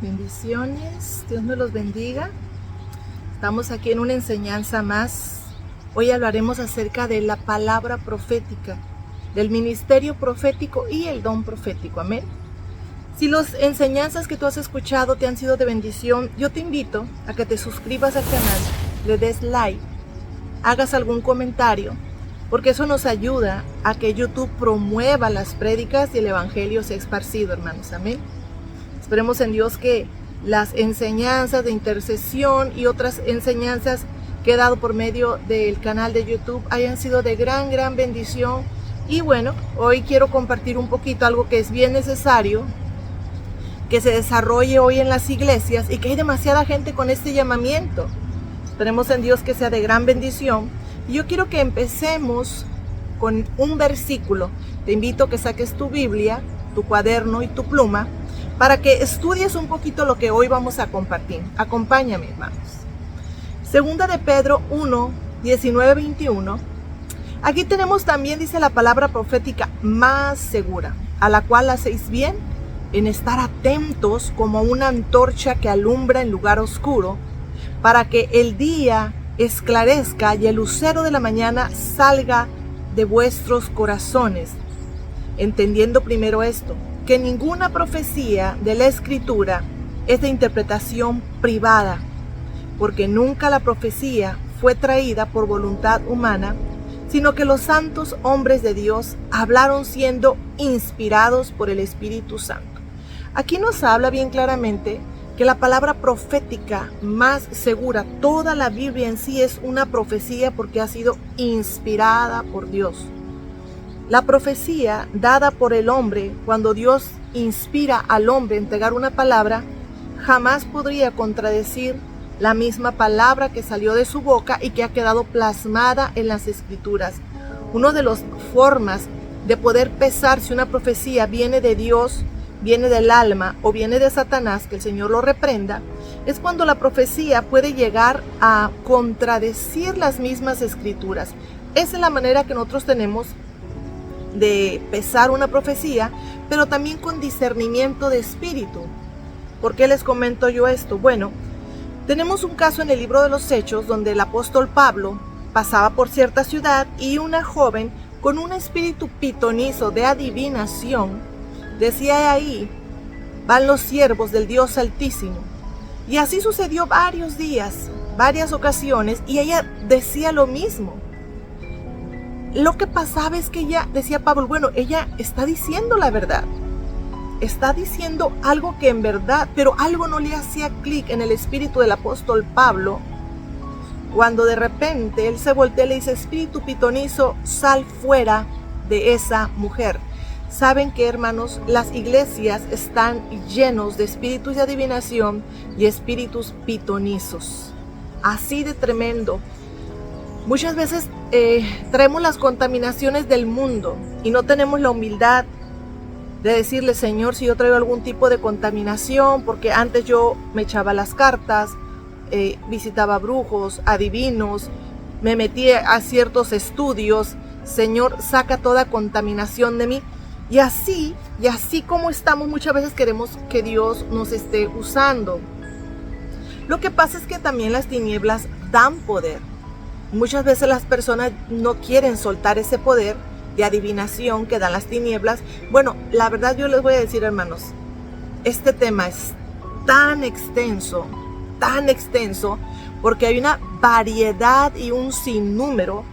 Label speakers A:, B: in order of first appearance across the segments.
A: Bendiciones, Dios me los bendiga. Estamos aquí en una enseñanza más. Hoy hablaremos acerca de la palabra profética, del ministerio profético y el don profético. Amén. Si las enseñanzas que tú has escuchado te han sido de bendición, yo te invito a que te suscribas al canal, le des like, hagas algún comentario, porque eso nos ayuda a que YouTube promueva las prédicas y el evangelio sea esparcido, hermanos. Amén. Esperemos en Dios que las enseñanzas de intercesión y otras enseñanzas que he dado por medio del canal de YouTube hayan sido de gran bendición. Y bueno, hoy quiero compartir un poquito algo que es bien necesario que se desarrolle hoy en las iglesias y que hay demasiada gente con este llamamiento. Esperemos en Dios que sea de gran bendición. Y yo quiero que empecemos con un versículo. Te invito a que saques tu Biblia, tu cuaderno y tu pluma para que estudies un poquito lo que hoy vamos a compartir. Acompáñame, hermanos. Segunda de Pedro 1, 19, 21. Aquí tenemos también, dice la palabra profética, más segura, a la cual hacéis bien en estar atentos como una antorcha que alumbra en lugar oscuro, para que el día esclarezca y el lucero de la mañana salga de vuestros corazones. Entendiendo primero esto, que ninguna profecía de la Escritura es de interpretación privada, porque nunca la profecía fue traída por voluntad humana, sino que los santos hombres de Dios hablaron siendo inspirados por el Espíritu Santo. Aquí nos habla bien claramente que la palabra profética más segura, toda la Biblia en sí es una profecía porque ha sido inspirada por Dios. La profecía dada por el hombre, cuando Dios inspira al hombre a entregar una palabra, jamás podría contradecir la misma palabra que salió de su boca y que ha quedado plasmada en las Escrituras. Una de las formas de poder pesar si una profecía viene de Dios, viene del alma o viene de Satanás, que el Señor lo reprenda, es cuando la profecía puede llegar a contradecir las mismas Escrituras. Esa es la manera que nosotros tenemos de pesar una profecía, pero también con discernimiento de espíritu. ¿Por qué les comento yo esto? Bueno, tenemos un caso en el libro de los Hechos donde el apóstol Pablo pasaba por cierta ciudad y una joven con un espíritu pitonizo de adivinación decía: ahí van los siervos del Dios Altísimo. Y así sucedió varios días, varias ocasiones, y ella decía lo mismo. Lo que pasaba es que ella, decía Pablo, bueno, ella está diciendo la verdad, está diciendo algo que en verdad, pero algo no le hacía clic en el espíritu del apóstol Pablo, cuando de repente él se voltea y le dice: espíritu pitonizo, sal fuera de esa mujer. Saben que, hermanos, las iglesias están llenos de espíritus de adivinación y espíritus pitonizos, así de tremendo. Muchas veces traemos las contaminaciones del mundo y no tenemos la humildad de decirle: Señor, si yo traigo algún tipo de contaminación, porque antes yo me echaba las cartas, visitaba brujos, adivinos, me metí a ciertos estudios, Señor, saca toda contaminación de mí. Y así como estamos, muchas veces queremos que Dios nos esté usando. Lo que pasa es que también las tinieblas dan poder. Muchas veces las personas no quieren soltar ese poder de adivinación que dan las tinieblas. Bueno, la verdad yo les voy a decir, hermanos, este tema es tan extenso, porque hay una variedad y un sinnúmero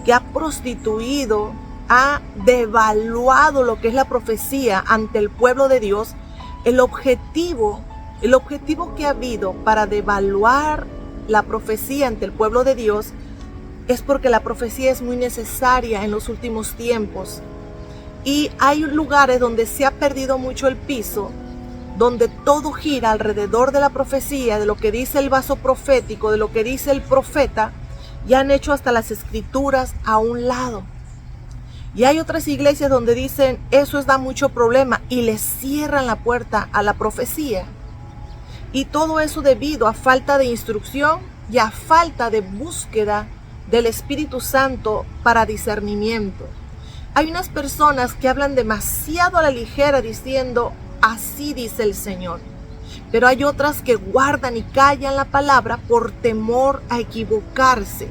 A: que ha prostituido, ha devaluado lo que es la profecía ante el pueblo de Dios. El objetivo que ha habido para devaluar la profecía ante el pueblo de Dios es porque la profecía es muy necesaria en los últimos tiempos. Y hay lugares donde se ha perdido mucho el piso, donde todo gira alrededor de la profecía, de lo que dice el vaso profético, de lo que dice el profeta, y han hecho hasta las Escrituras a un lado. Y hay otras iglesias donde dicen: eso da mucho problema, y les cierran la puerta a la profecía. Y todo eso debido a falta de instrucción y a falta de búsqueda del Espíritu Santo para discernimiento. Hay unas personas que hablan demasiado a la ligera diciendo: así dice el Señor. pero hay otras que guardan y callan la palabra por temor a equivocarse.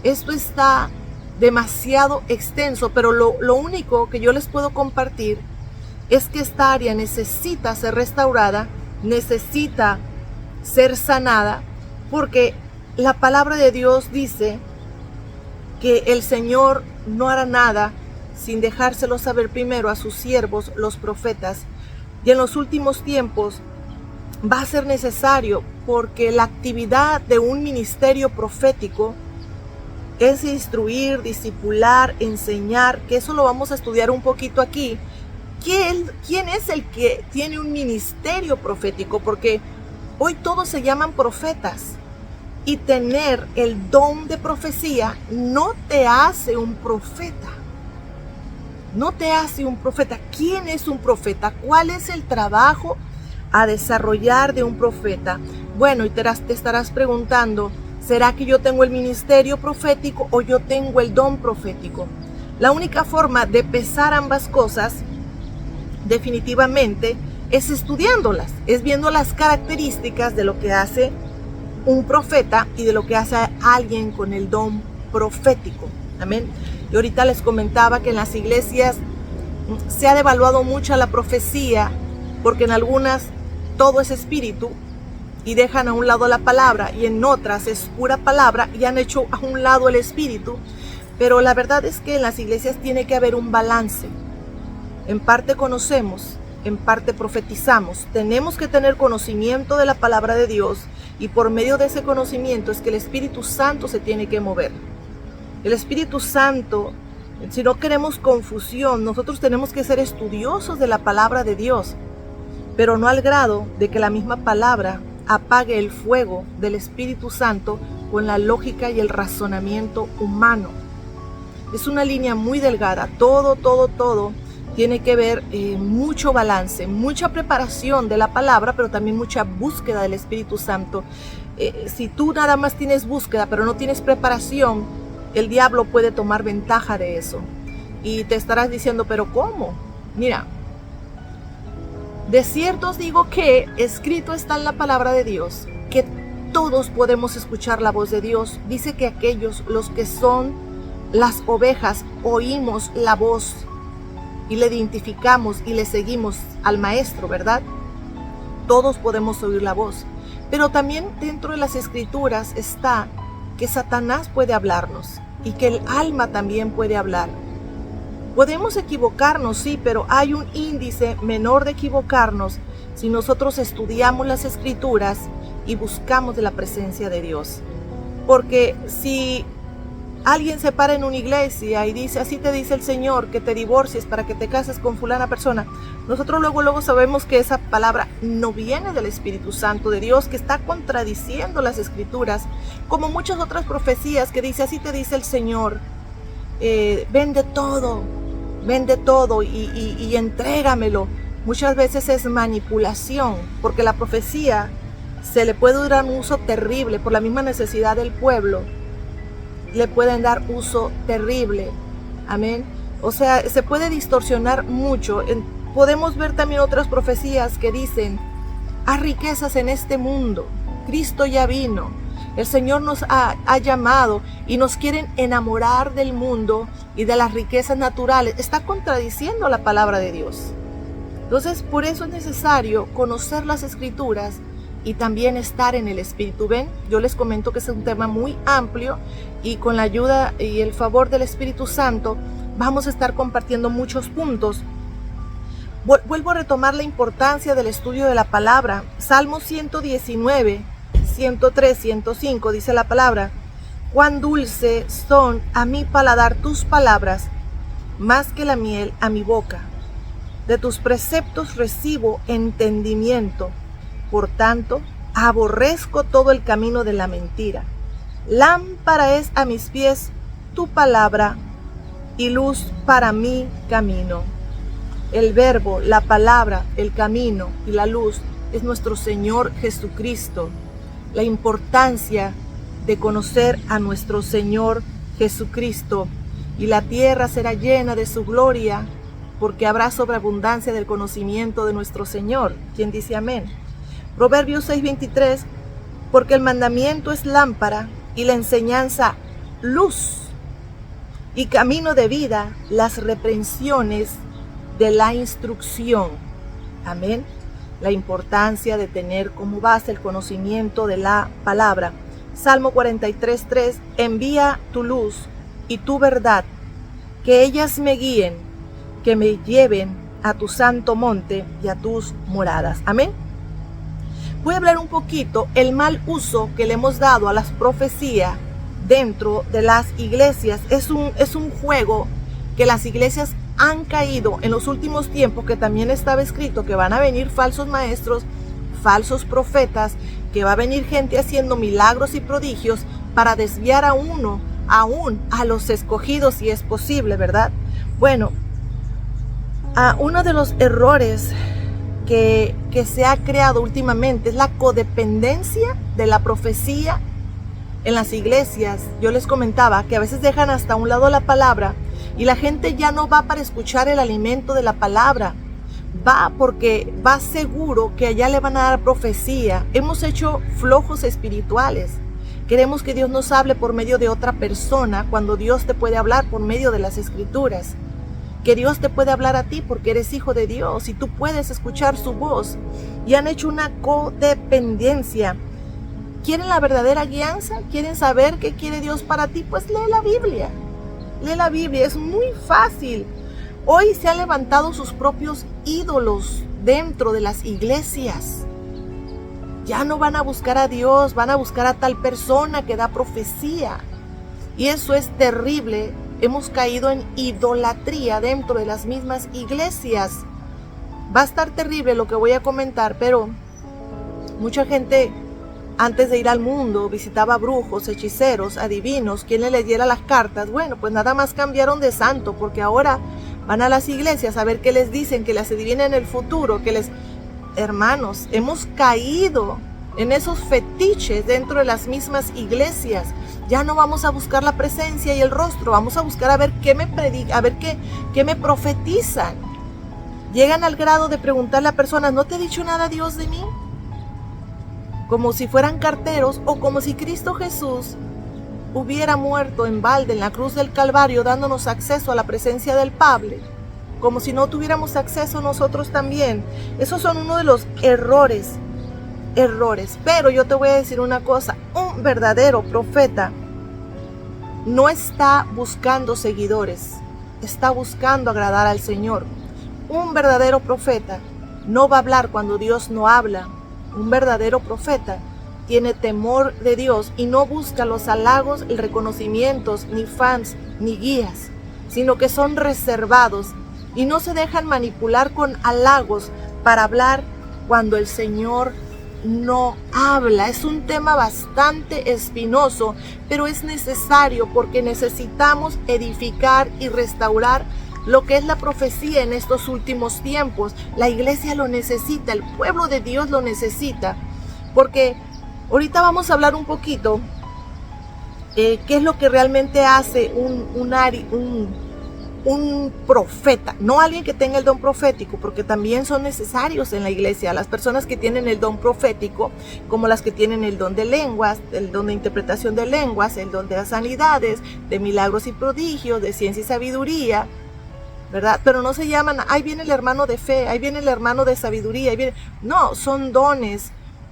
A: Esto está demasiado extenso, pero lo único que yo les puedo compartir es que esta área necesita ser restaurada, necesita ser sanada, porque la palabra de Dios dice que el Señor no hará nada sin dejárselo saber primero a sus siervos, los profetas, y en los últimos tiempos va a ser necesario, porque la actividad de un ministerio profético es instruir, discipular, enseñar, que eso lo vamos a estudiar un poquito aquí. ¿Quién es el que tiene un ministerio profético? Porque hoy todos se llaman profetas, y tener el don de profecía no te hace un profeta. No te hace un profeta. ¿Quién es un profeta? ¿Cuál es el trabajo a desarrollar de un profeta? Bueno, y te estarás preguntando, ¿será que yo tengo el ministerio profético o yo tengo el don profético? La única forma de pesar ambas cosas, definitivamente, es estudiándolas, es viendo las características de lo que hace un profeta y de lo que hace alguien con el don profético. Amén. Y ahorita les comentaba que en las iglesias se ha devaluado mucho la profecía, porque en algunas todo es espíritu y dejan a un lado la palabra, y en otras es pura palabra y han hecho a un lado el espíritu. Pero la verdad es que en las iglesias tiene que haber un balance. En parte conocemos, en parte profetizamos. Tenemos que tener conocimiento de la palabra de Dios, y por medio de ese conocimiento es que el Espíritu Santo se tiene que mover. El Espíritu Santo, si no queremos confusión, nosotros tenemos que ser estudiosos de la palabra de Dios, pero no al grado de que la misma palabra apague el fuego del Espíritu Santo con la lógica y el razonamiento humano. Es una línea muy delgada. Todo tiene que ver mucho balance, mucha preparación de la palabra, pero también mucha búsqueda del Espíritu Santo. Si tú nada más tienes búsqueda, pero no tienes preparación, el diablo puede tomar ventaja de eso. Y te estarás diciendo, ¿pero cómo? Mira, de cierto os digo que escrito está en la palabra de Dios, que todos podemos escuchar la voz de Dios. Dice que aquellos, los que son las ovejas, oímos la voz y le identificamos y le seguimos al maestro, ¿verdad? Todos podemos oír la voz. Pero también dentro de las escrituras está que Satanás puede hablarnos y que el alma también puede hablar. Podemos equivocarnos, sí, pero hay un índice menor de equivocarnos si nosotros estudiamos las escrituras y buscamos de la presencia de Dios. Porque si alguien se para en una iglesia y dice, así te dice el Señor, que te divorcies para que te cases con fulana persona, nosotros luego sabemos que esa palabra no viene del Espíritu Santo de Dios, que está contradiciendo las escrituras, como muchas otras profecías que dice, así te dice el Señor, vende todo y entrégamelo. Muchas veces es manipulación, porque la profecía se le puede dar un uso terrible por la misma necesidad del pueblo. Le pueden dar uso terrible. Amén. O sea, se puede distorsionar mucho. Podemos ver también otras profecías que dicen, hay riquezas en este mundo. Cristo ya vino. El Señor nos ha llamado y nos quieren enamorar del mundo y de las riquezas naturales. Está contradiciendo la palabra de Dios. Entonces, por eso es necesario conocer las escrituras y también estar en el Espíritu. Ven, yo les comento que es un tema muy amplio, y con la ayuda y el favor del Espíritu Santo vamos a estar compartiendo muchos puntos. Vuelvo a retomar la importancia del estudio de la palabra. Salmo 119, 103, 105 dice la palabra: cuán dulce son a mi paladar tus palabras, más que la miel a mi boca. De tus preceptos recibo entendimiento. Por tanto, aborrezco todo el camino de la mentira. Lámpara es a mis pies tu palabra y luz para mi camino. El verbo, la palabra, el camino y la luz es nuestro Señor Jesucristo. La importancia de conocer a nuestro Señor Jesucristo, y la tierra será llena de su gloria, porque habrá sobreabundancia del conocimiento de nuestro Señor. ¿Quién dice amén? Proverbios 6:23, porque el mandamiento es lámpara y la enseñanza luz, y camino de vida las reprensiones de la instrucción. Amén. La importancia de tener como base el conocimiento de la palabra. Salmo 43:3, envía tu luz y tu verdad, que ellas me guíen, que me lleven a tu santo monte y a tus moradas. Amén. Voy a hablar un poquito el mal uso que le hemos dado a las profecías dentro de las iglesias. Es un juego que las iglesias han caído en los últimos tiempos, que también estaba escrito que van a venir falsos maestros, falsos profetas, que va a venir gente haciendo milagros y prodigios para desviar a uno, aún a los escogidos, si es posible, ¿verdad? Bueno, uno de los errores que se ha creado últimamente es la codependencia de la profecía en las iglesias. Yo les comentaba que a veces dejan hasta un lado la palabra y la gente ya no va para escuchar el alimento de la palabra, va porque va seguro que allá le van a dar profecía. Hemos hecho flojos espirituales. Queremos que Dios nos hable por medio de otra persona, cuando Dios te puede hablar por medio de las Escrituras. Que Dios te puede hablar a ti porque eres hijo de Dios y tú puedes escuchar su voz. Y han hecho una codependencia. ¿Quieren la verdadera guianza? ¿Quieren saber qué quiere Dios para ti? Pues lee la Biblia. Lee la Biblia, es muy fácil. Hoy se han levantado sus propios ídolos dentro de las iglesias. Ya no van a buscar a Dios, van a buscar a tal persona que da profecía. Y eso es terrible. Hemos caído en idolatría dentro de las mismas iglesias. Va a estar terrible lo que voy a comentar, pero mucha gente antes de ir al mundo visitaba brujos, hechiceros, adivinos, quien le leyera las cartas. Bueno, pues nada más cambiaron de santo, porque ahora van a las iglesias a ver qué les dicen, que les adivinen el futuro, Hermanos, hemos caído en esos fetiches dentro de las mismas iglesias. Ya no vamos a buscar la presencia y el rostro, vamos a buscar a ver qué me predican, a ver qué me profetizan. Llegan al grado de preguntarle a personas, ¿no te ha dicho nada Dios de mí? Como si fueran carteros, o como si Cristo Jesús hubiera muerto en balde en la cruz del Calvario, dándonos acceso a la presencia del Padre, como si no tuviéramos acceso nosotros también. Esos son uno de los errores. Pero yo te voy a decir una cosa, un verdadero profeta no está buscando seguidores, está buscando agradar al Señor. Un verdadero profeta no va a hablar cuando Dios no habla. Un verdadero profeta tiene temor de Dios y no busca los halagos, el reconocimiento, ni fans, ni guías, sino que son reservados y no se dejan manipular con halagos para hablar cuando el Señor no habla. Es un tema bastante espinoso, pero es necesario porque necesitamos edificar y restaurar lo que es la profecía en estos últimos tiempos. La iglesia lo necesita, el pueblo de Dios lo necesita, porque ahorita vamos a hablar un poquito qué es lo que realmente hace un profeta, no alguien que tenga el don profético, porque también son necesarios en la iglesia las personas que tienen el don profético, como las que tienen el don de lenguas, el don de interpretación de lenguas, el don de las sanidades, de milagros y prodigios, de ciencia y sabiduría, ¿verdad? Pero no se llaman, ahí viene el hermano de fe, ahí viene el hermano de sabiduría, no, son dones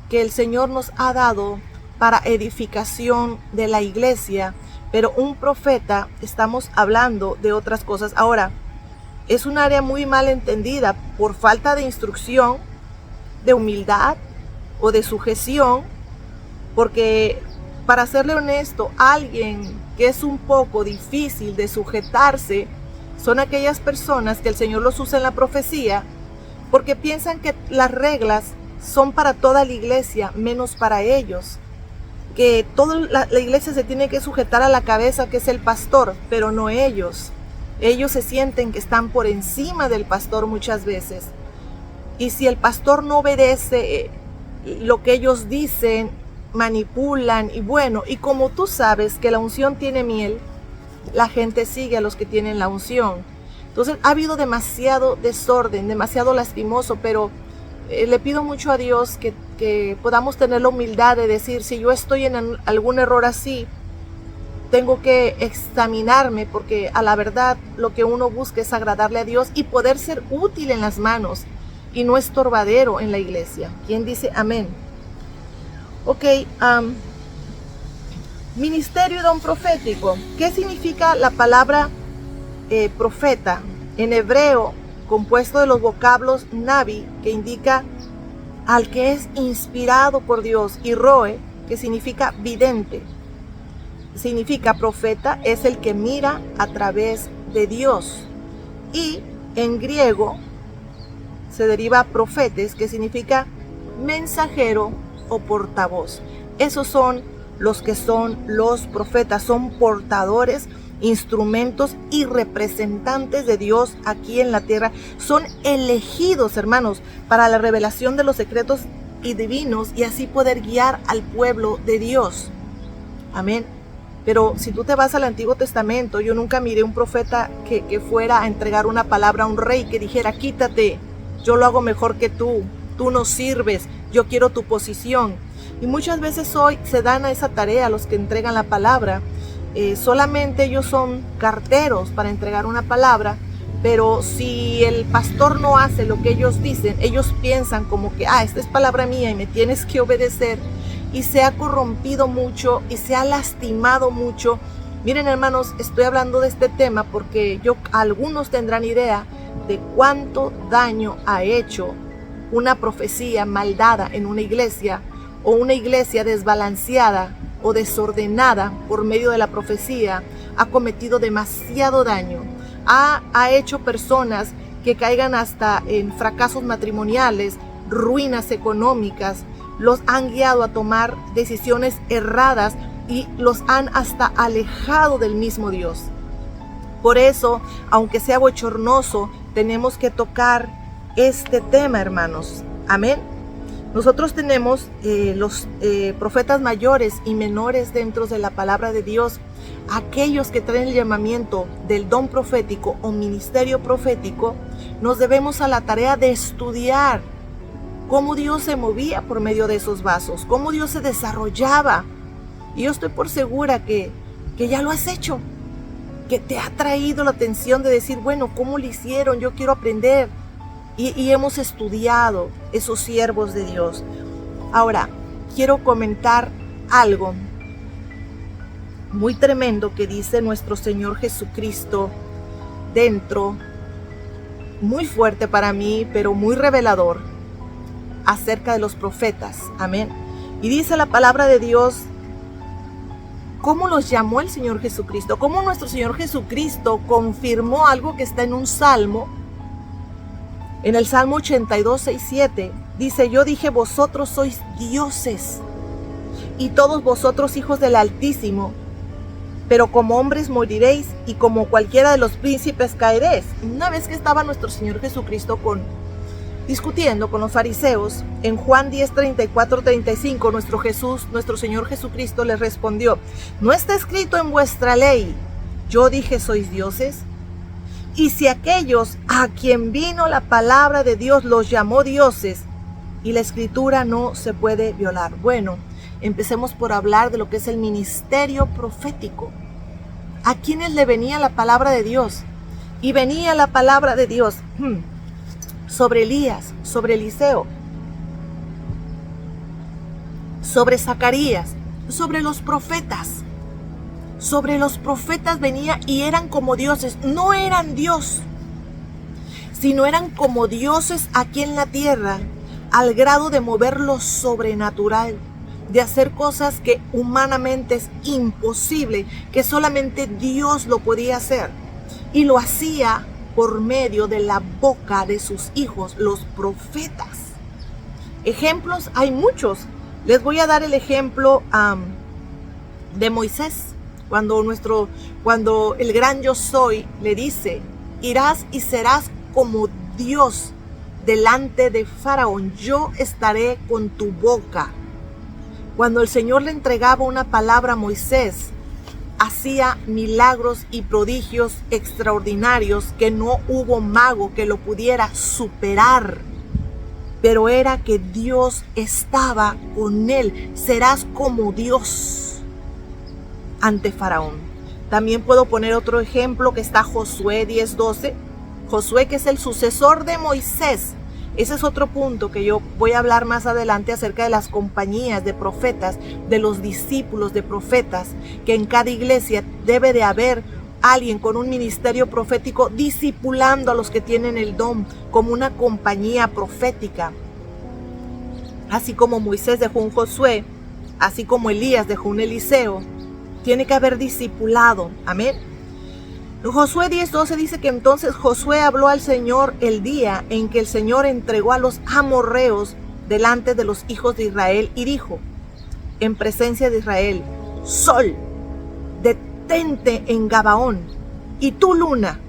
A: que el Señor nos ha dado para edificación de la iglesia. Pero un profeta, estamos hablando de otras cosas. Ahora, es un área muy mal entendida por falta de instrucción, de humildad o de sujeción, porque para serle honesto, alguien que es un poco difícil de sujetarse son aquellas personas que el Señor los usa en la profecía, porque piensan que las reglas son para toda la iglesia, menos para ellos. Que toda la iglesia se tiene que sujetar a la cabeza, que es el pastor, pero no ellos. Ellos se sienten que están por encima del pastor muchas veces. Y si el pastor no obedece lo que ellos dicen, manipulan. Y bueno, y como tú sabes que la unción tiene miel, la gente sigue a los que tienen la unción. Entonces ha habido demasiado desorden, demasiado lastimoso, pero le pido mucho a Dios que podamos tener la humildad de decir, si yo estoy en algún error así, tengo que examinarme, porque a la verdad lo que uno busca es agradarle a Dios y poder ser útil en las manos y no estorbadero en la iglesia. ¿Quién dice amén? Ok, ministerio y don profético. ¿Qué significa la palabra profeta? En hebreo, compuesto de los vocablos navi, que indica al que es inspirado por Dios, y roe, que significa vidente. Significa profeta es el que mira a través de Dios. Y en griego se deriva profetes, que significa mensajero o portavoz. Esos son los que son los profetas, son portadores, instrumentos y representantes de Dios aquí en la tierra. Son elegidos, hermanos, para la revelación de los secretos y divinos y así poder guiar al pueblo de Dios. Amén. Pero si tú te vas al Antiguo Testamento, yo nunca miré un profeta que fuera a entregar una palabra a un rey, que dijera, quítate, yo lo hago mejor que tú no sirves, yo quiero tu posición. Y muchas veces hoy se dan a esa tarea los que entregan la palabra. Solamente ellos son carteros para entregar una palabra, pero si el pastor no hace lo que ellos dicen, ellos piensan como que, esta es palabra mía y me tienes que obedecer. Y se ha corrompido mucho y se ha lastimado mucho. Miren, hermanos, estoy hablando de este tema porque algunos tendrán idea de cuánto daño ha hecho una profecía mal dada en una iglesia, o una iglesia desbalanceada o desordenada por medio de la profecía. Ha cometido demasiado daño. Ha hecho personas que caigan hasta en fracasos matrimoniales, ruinas económicas. Los han guiado a tomar decisiones erradas y los han hasta alejado del mismo Dios. Por eso, aunque sea bochornoso, tenemos que tocar este tema, hermanos. Amén. Nosotros tenemos los profetas mayores y menores dentro de la palabra de Dios. Aquellos que traen el llamamiento del don profético o ministerio profético, nos debemos a la tarea de estudiar cómo Dios se movía por medio de esos vasos, cómo Dios se desarrollaba. Y yo estoy por segura que ya lo has hecho, que te ha traído la atención de decir, bueno, ¿cómo lo hicieron? Yo quiero aprender. Y hemos estudiado esos siervos de Dios. Ahora, quiero comentar algo muy tremendo que dice nuestro Señor Jesucristo dentro, muy fuerte para mí, pero muy revelador, acerca de los profetas. Amén. Y dice la palabra de Dios cómo los llamó el Señor Jesucristo, cómo nuestro Señor Jesucristo confirmó algo que está en un salmo. En el Salmo 82, 6, 7 dice, yo dije, vosotros sois dioses y todos vosotros hijos del Altísimo, pero como hombres moriréis y como cualquiera de los príncipes caeréis. Una vez que estaba nuestro Señor Jesucristo discutiendo con los fariseos, en Juan 10, 34, 35, nuestro Señor Jesucristo les respondió, ¿no está escrito en vuestra ley, yo dije sois dioses? Y si aquellos a quien vino la palabra de Dios los llamó dioses, y la escritura no se puede violar. Bueno, empecemos por hablar de lo que es el ministerio profético. ¿A quiénes le venía la palabra de Dios? Y venía la palabra de Dios sobre Elías, sobre Eliseo, sobre Zacarías, sobre los profetas. Sobre los profetas venía y eran como dioses. No eran Dios, sino eran como dioses aquí en la tierra, al grado de mover lo sobrenatural, de hacer cosas que humanamente es imposible, que solamente Dios lo podía hacer. Y lo hacía por medio de la boca de sus hijos, los profetas. Ejemplos hay muchos. Les voy a dar el ejemplo de Moisés. Cuando el gran yo soy le dice, irás y serás como Dios delante de Faraón, yo estaré con tu boca. Cuando el Señor le entregaba una palabra a Moisés, hacía milagros y prodigios extraordinarios que no hubo mago que lo pudiera superar. Pero era que Dios estaba con él. Serás como Dios ante Faraón. También puedo poner otro ejemplo que está Josué 10:12. Josué, que es el sucesor de Moisés. Ese es otro punto que yo voy a hablar más adelante acerca de las compañías de profetas, de los discípulos de profetas, que en cada iglesia debe de haber alguien con un ministerio profético discipulando a los que tienen el don, como una compañía profética. Así como Moisés dejó un Josué, así como Elías dejó un Eliseo, tiene que haber discipulado. Amén. Josué 10:12 dice que entonces Josué habló al Señor el día en que el Señor entregó a los amorreos delante de los hijos de Israel y dijo, en presencia de Israel: Sol, detente en Gabaón, y tú, luna,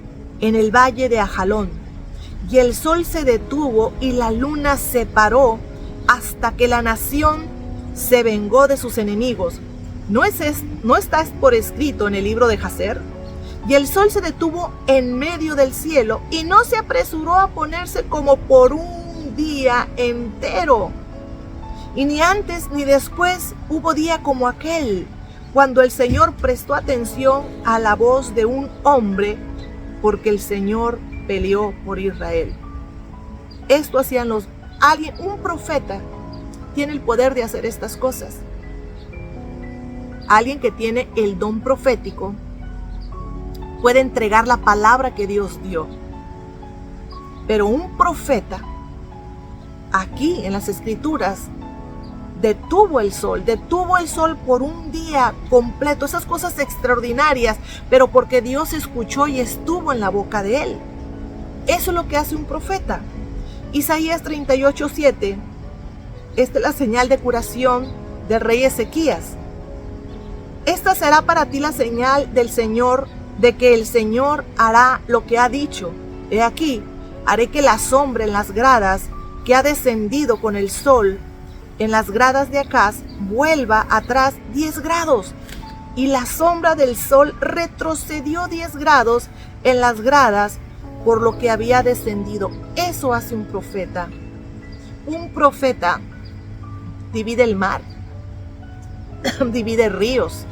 A: en el valle de Ajalón. Y el sol se detuvo y la luna se paró hasta que la nación se vengó de sus enemigos. ¿No está por escrito en el libro de Jacer? Y el sol se detuvo en medio del cielo y no se apresuró a ponerse como por un día entero. Y ni antes ni después hubo día como aquel, cuando el Señor prestó atención a la voz de un hombre, porque el Señor peleó por Israel. Esto hacían un profeta tiene el poder de hacer estas cosas. Alguien que tiene el don profético puede entregar la palabra que Dios dio. Pero un profeta, aquí en las Escrituras, detuvo el sol por un día completo, esas cosas extraordinarias, pero porque Dios escuchó y estuvo en la boca de él. Eso es lo que hace un profeta. Isaías 38:7, esta es la señal de curación del rey Ezequías. Esta será para ti la señal del Señor, de que el Señor hará lo que ha dicho. He aquí, haré que la sombra en las gradas que ha descendido con el sol, en las gradas de Acaz, vuelva atrás 10 grados. Y la sombra del sol retrocedió 10 grados en las gradas por lo que había descendido. Eso hace un profeta. Un profeta divide el mar, divide ríos,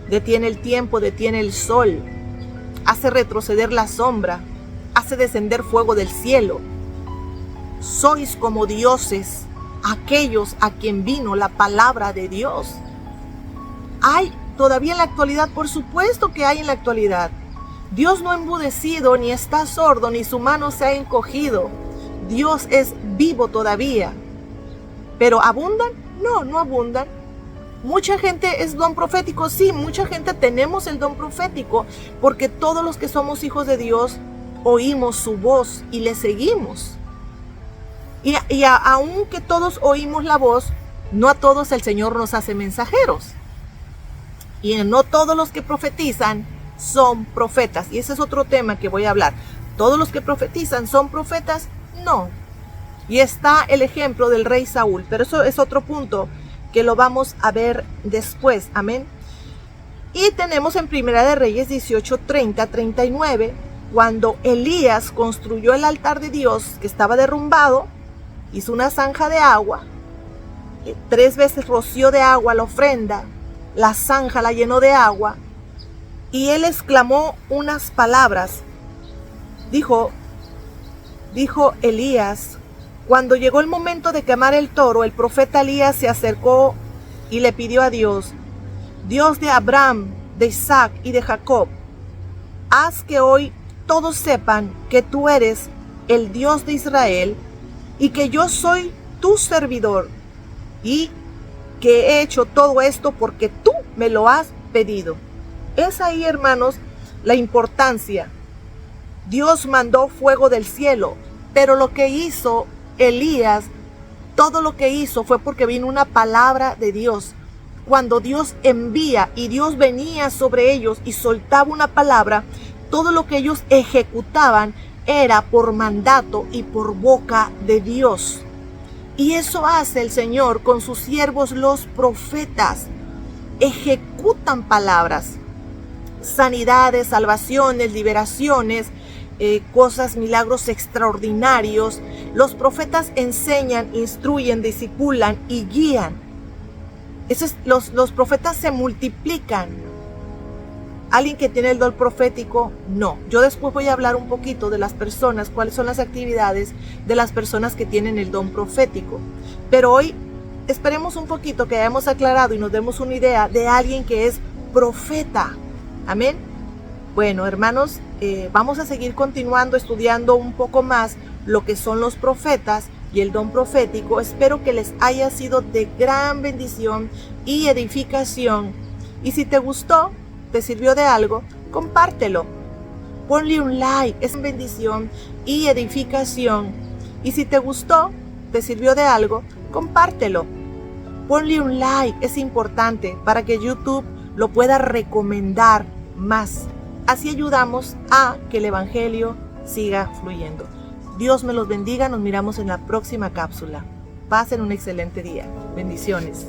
A: detiene el tiempo, detiene el sol, hace retroceder la sombra, hace descender fuego del cielo. Sois como dioses, aquellos a quien vino la palabra de Dios. Hay todavía en la actualidad, por supuesto que hay en la actualidad. Dios no ha enmudecido, ni está sordo, ni su mano se ha encogido. Dios es vivo todavía. ¿Pero abundan? No, no abundan. Mucha gente es don profético, sí, mucha gente tenemos el don profético, porque todos los que somos hijos de Dios oímos su voz y le seguimos. Y aunque todos oímos la voz, no a todos el Señor nos hace mensajeros. Y no todos los que profetizan son profetas. Y ese es otro tema que voy a hablar. ¿Todos los que profetizan son profetas? No. Y está el ejemplo del rey Saúl, pero eso es otro punto que lo vamos a ver después. Amén. Y tenemos en Primera de Reyes 18:30-39, cuando Elías construyó el altar de Dios que estaba derrumbado, hizo una zanja de agua, 3 veces roció de agua la ofrenda, la zanja la llenó de agua, y él exclamó unas palabras. Dijo Elías: cuando llegó el momento de quemar el toro, el profeta Elías se acercó y le pidió a Dios: Dios de Abraham, de Isaac y de Jacob, haz que hoy todos sepan que tú eres el Dios de Israel y que yo soy tu servidor y que he hecho todo esto porque tú me lo has pedido. Es ahí, hermanos, la importancia. Dios mandó fuego del cielo, pero lo que hizo Elías, todo lo que hizo fue porque vino una palabra de Dios. Cuando Dios envía y Dios venía sobre ellos y soltaba una palabra, todo lo que ellos ejecutaban era por mandato y por boca de Dios. Y eso hace el Señor con sus siervos los profetas. Ejecuta ejecutan palabras, sanidades, salvaciones, liberaciones, cosas, milagros extraordinarios. Los profetas enseñan, instruyen, discipulan y guían. Los profetas se multiplican. Alguien que tiene el don profético, no. Yo después voy a hablar un poquito de las personas, cuáles son las actividades de las personas que tienen el don profético. Pero hoy esperemos un poquito que hayamos aclarado y nos demos una idea de alguien que es profeta. Amén. Bueno, hermanos, vamos a seguir continuando estudiando un poco más lo que son los profetas y el don profético. Espero que les haya sido de gran bendición y edificación. Y si te gustó, te sirvió de algo, compártelo. Ponle un like, es bendición y edificación. Y si te gustó, te sirvió de algo, compártelo. Ponle un like, es importante para que YouTube lo pueda recomendar más. Así ayudamos a que el evangelio siga fluyendo. Dios me los bendiga, nos miramos en la próxima cápsula. Pasen un excelente día. Bendiciones.